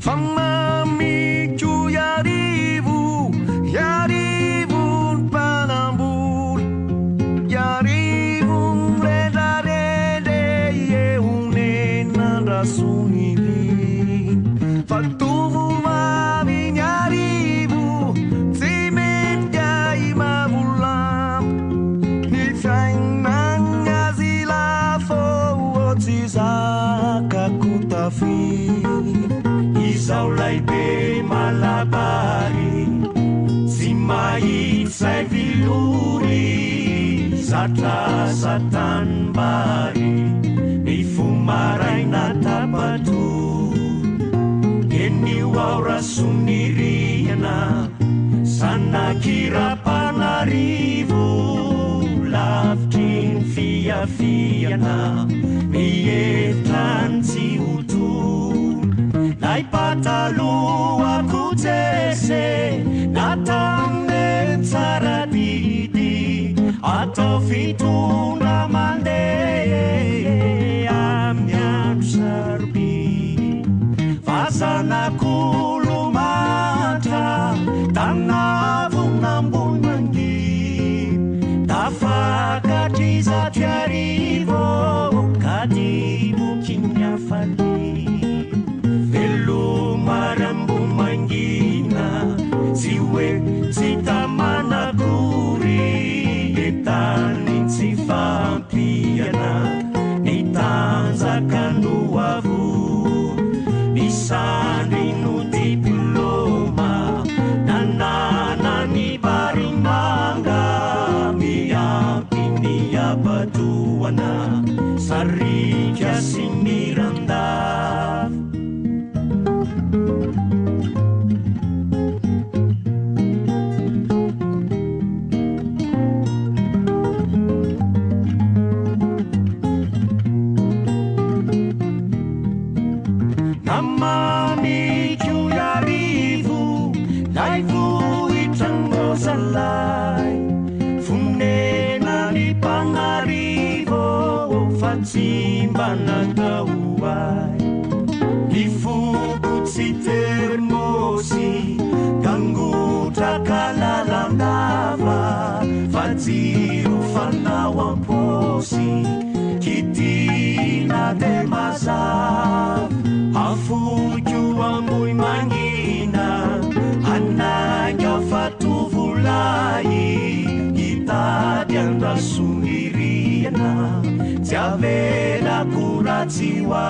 Famamicu iarivun panambur, iarivun redarede yeune nandrasuniri. Fatuvu mami iarivu, zimet gai mavulam, nitsain mangazila fo otsizaka kutafi. Isaulay be malabari, si mahit say viluri, zatra sa tanbari, may fumaray na tapatu. Eniwaura suniriana, sana kirapanarivo, lavtin fia-fiana, may eftan si utu. Nai patalu aku tese natamne saradidi atau fituna mande amyam serbi fasana kulumata tanavung nambun mangi tafakati za tiarivo kadi bukinya fali marambu mangina siwe sitamana guri etanin sifampiana nitanza kanduavu nisandinu diploma nanana ni barimanga miyampini abatuana sarikya siniranda. Namami kiuyarivu, laivu itango salai, funena ni pangarivo, fatsimba na gawai, ifukut si termosi, ganggu takalalandava, fatsiru fanawamposi, kitina demazav. Afuju ambui mangina anakya fatuvulai kita diandra sungiriana tiavela kuratiwa.